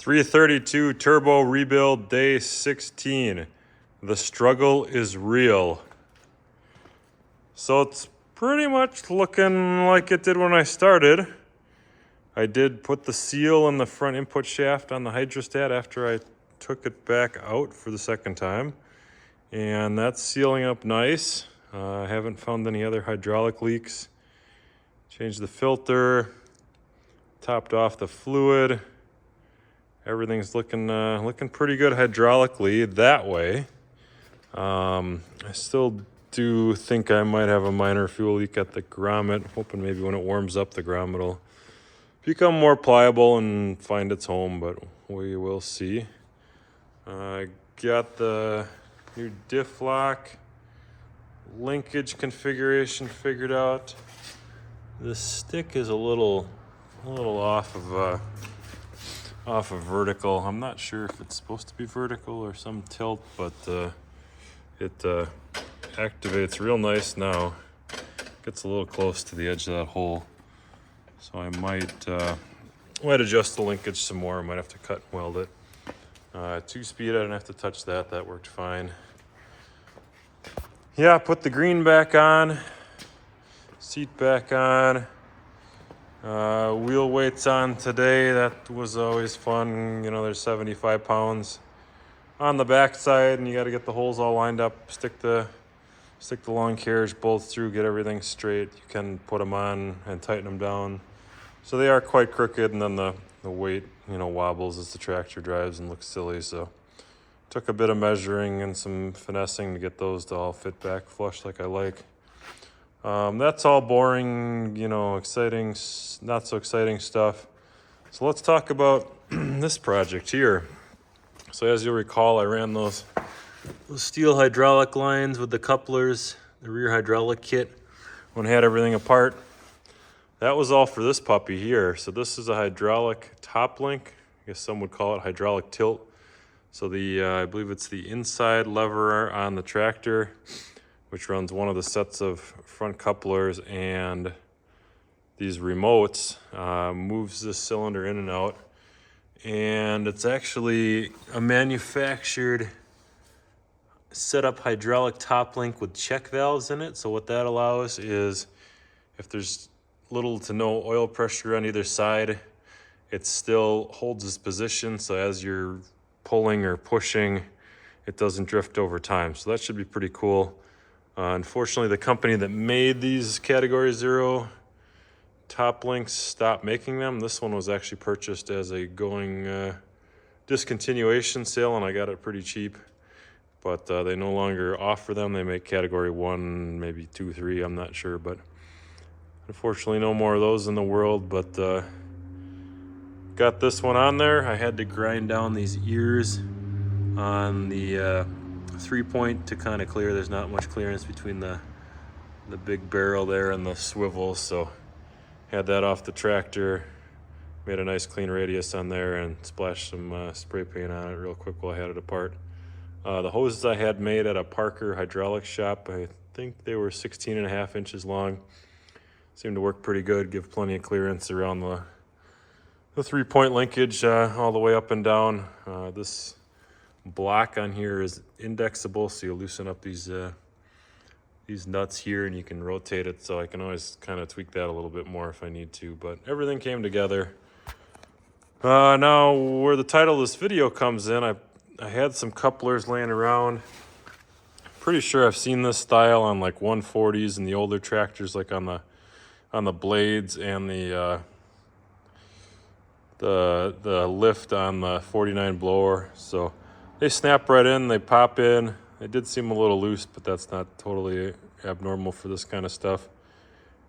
332 turbo rebuild day 16. The struggle is real. So it's pretty much looking like it did when I started. I did put the seal in the front input shaft on the hydrostat after I took it back out for the second time. And that's sealing up nice. I haven't found any other hydraulic leaks. Changed the filter, topped off the fluid. Everything's looking pretty good hydraulically that way. I still do think I might have a minor fuel leak at the grommet. Hoping maybe when it warms up, the grommet will become more pliable and find its home, but we will see. I got the new diff lock linkage configuration figured out. The stick is a little off of vertical. I'm not sure if it's supposed to be vertical or some tilt, but it activates real nice now. Gets a little close to the edge of that hole, so I might adjust the linkage some more. I might have to cut and weld it. 2-speed, I didn't have to touch that. That worked fine. Yeah, put the green back on, seat back on. Wheel weights on today. That was always fun. You know, there's 75 pounds on the back side, and you got to get the holes all lined up. Stick the long carriage bolts through. Get everything straight. You can put them on and tighten them down, so they are quite crooked. And then the weight, you know, wobbles as the tractor drives and looks silly. So took a bit of measuring and some finessing to get those to all fit back flush like I like. That's all boring, you know, exciting, not so exciting stuff. So let's talk about this project here. So as you'll recall, I ran those steel hydraulic lines with the couplers, the rear hydraulic kit, when I had everything apart. That was all for this puppy here. So this is a hydraulic top link. I guess some would call it hydraulic tilt. So I believe it's the inside lever on the tractor, which runs one of the sets of front couplers, and these remotes moves this cylinder in and out. And it's actually a manufactured setup hydraulic top link with check valves in it. So what that allows is, if there's little to no oil pressure on either side, it still holds its position. So as you're pulling or pushing, it doesn't drift over time. So that should be pretty cool. Unfortunately, the company that made these Category 0 top links stopped making them. This one was actually purchased as a going discontinuation sale, and I got it pretty cheap. But they no longer offer them. They make Category 1, maybe 2, 3, I'm not sure. But unfortunately, no more of those in the world. But got this one on there. I had to grind down these ears on the 3-point to kind of clear. There's not much clearance between the big barrel there and the swivel, so had that off the tractor, made a nice clean radius on there, and splashed some spray paint on it real quick while I had it apart. The hoses I had made at a Parker hydraulics shop, I think they were 16.5 inches long. Seemed to work pretty good, give plenty of clearance around the 3-point linkage all the way up and down. This block on here is indexable, so you loosen up these nuts here and you can rotate it, so I can always kind of tweak that a little bit more if I need to. But everything came together. Now where the title of this video comes in, I had some couplers laying around. Pretty sure I've seen this style on like 140s and the older tractors, like on the blades and the lift on the 49 blower. So they snap right in, they pop in. They did seem a little loose, but that's not totally abnormal for this kind of stuff.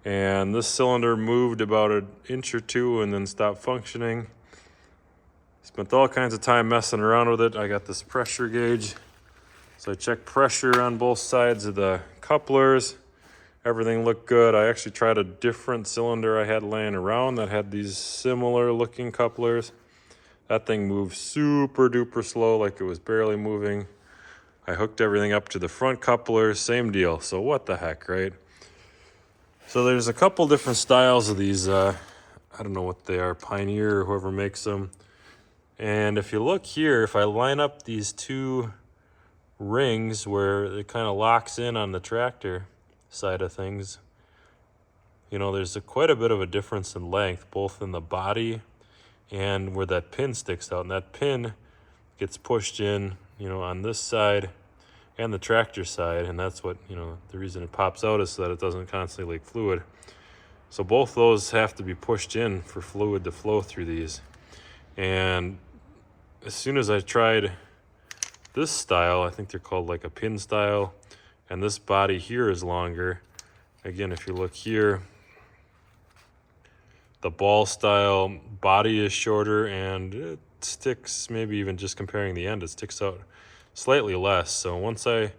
And this cylinder moved about 1 inch or 2 and then stopped functioning. Spent all kinds of time messing around with it. I got this pressure gauge, so I checked pressure on both sides of the couplers. Everything looked good. I actually tried a different cylinder I had laying around that had these similar looking couplers. That thing moved super duper slow, like it was barely moving. I hooked everything up to the front couplers, same deal. So what the heck, right? So there's a couple different styles of these. I don't know what they are, Pioneer or whoever makes them. And if you look here, if I line up these two rings where it kind of locks in on the tractor side of things, you know, there's quite a bit of a difference in length, both in the body and where that pin sticks out. And that pin gets pushed in, you know, on this side and the tractor side, and that's what, you know, the reason it pops out is so that it doesn't constantly leak fluid. So both those have to be pushed in for fluid to flow through these. And as soon as I tried this style, I think they're called like a pin style, and this body here is longer. Again, if you look here, the ball style body is shorter, and it sticks, maybe even just comparing the end, it sticks out slightly less. So once I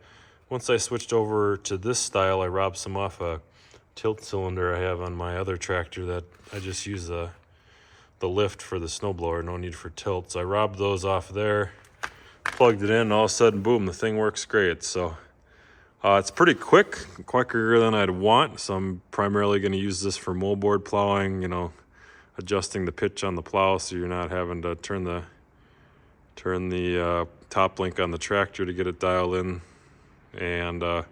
switched over to this style, I robbed some off a tilt cylinder I have on my other tractor that I just use the lift for the snowblower, no need for tilt. So I robbed those off there, plugged it in, and all of a sudden, boom, the thing works great. So it's pretty quicker than I'd want. So I'm primarily going to use this for moldboard plowing, you know, adjusting the pitch on the plow so you're not having to turn the top link on the tractor to get it dialed in. And I'm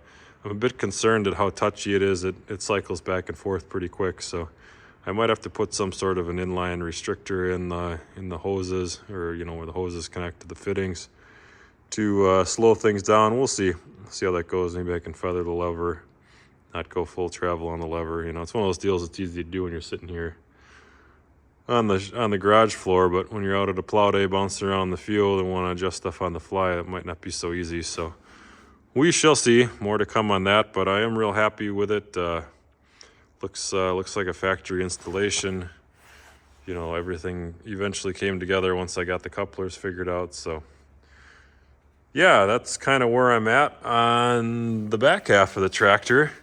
a bit concerned at how touchy it is. It cycles back and forth pretty quick, so I might have to put some sort of an inline restrictor in the hoses, or, you know, where the hoses connect to the fittings, to slow things down. We'll see how that goes. Maybe I can feather the lever, not go full travel on the lever. You know, it's one of those deals that's easy to do when you're sitting here on the garage floor, but when you're out at a plow day bouncing around the field and want to adjust stuff on the fly, it might not be so easy. So we shall see. More to come on that, but I am real happy with it. Looks like a factory installation. You know, everything eventually came together once I got the couplers figured out. So yeah, that's kind of where I'm at on the back half of the tractor.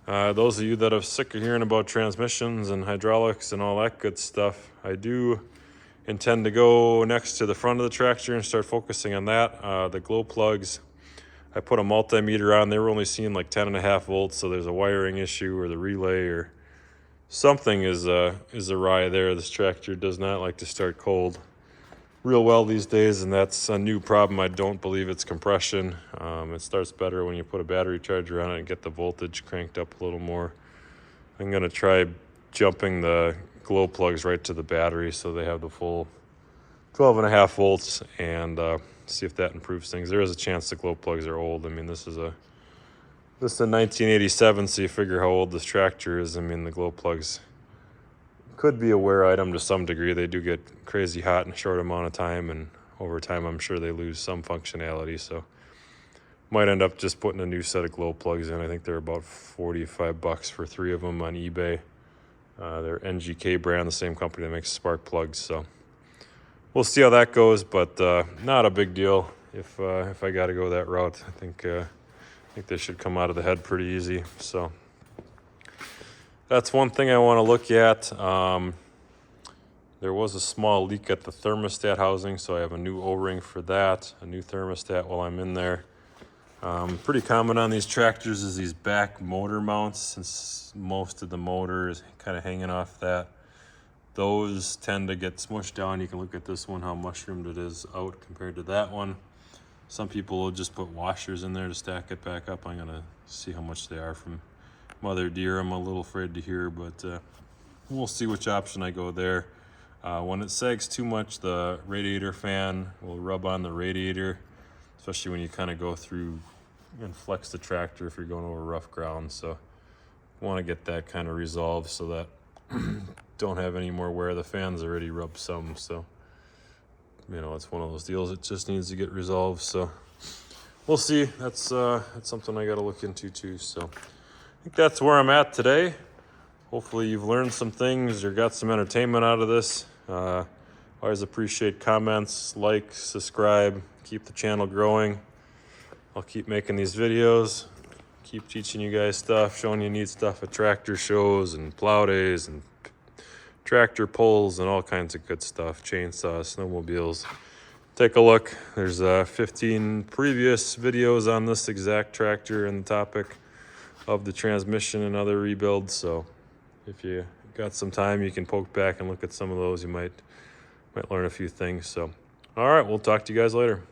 Those of you that are sick of hearing about transmissions and hydraulics and all that good stuff, I do intend to go next to the front of the tractor and start focusing on that. The glow plugs, I put a multimeter on. They were only seeing like 10.5 volts, so there's a wiring issue, or the relay or something is awry there. This tractor does not like to start cold real well these days, and that's a new problem. I don't believe it's compression. It starts better when you put a battery charger on it and get the voltage cranked up a little more. I'm going to try jumping the glow plugs right to the battery so they have the full 12.5 volts, and see if that improves things. There is a chance the glow plugs are old. I mean, this is a 1987, so you figure how old this tractor is. I mean, the glow plugs could be a wear item to some degree. They do get crazy hot in a short amount of time, and over time I'm sure they lose some functionality, so might end up just putting a new set of glow plugs in. I think they're about $45 for 3 of them on eBay. They're NGK brand, the same company that makes spark plugs, so we'll see how that goes, but not a big deal if I got to go that route. I think they should come out of the head pretty easy. So that's one thing I want to look at. There was a small leak at the thermostat housing, so I have a new O-ring for that, a new thermostat while I'm in there. Pretty common on these tractors is these back motor mounts, since most of the motor is kind of hanging off that. Those tend to get smushed down. You can look at this one, how mushroomed it is out compared to that one. Some people will just put washers in there to stack it back up. I'm gonna see how much they are from Mother Deere. I'm a little afraid to hear, but we'll see which option I go there. When it sags too much, the radiator fan will rub on the radiator, especially when you kind of go through and flex the tractor if you're going over rough ground. So want to get that kind of resolved so that don't have any more wear. The fan's already rubbed some, so you know, it's one of those deals. It just needs to get resolved. So we'll see. That's something I got to look into too. So I think that's where I'm at today. Hopefully you've learned some things or got some entertainment out of this. Always appreciate comments, like, subscribe, keep the channel growing. I'll keep making these videos, keep teaching you guys stuff, showing you neat stuff at tractor shows and plow days and tractor pulls and all kinds of good stuff, chainsaws, snowmobiles. Take a look. There's 15 previous videos on this exact tractor and the topic of the transmission and other rebuilds. So if you got some time, you can poke back and look at some of those. You might learn a few things. So All right, we'll talk to you guys later.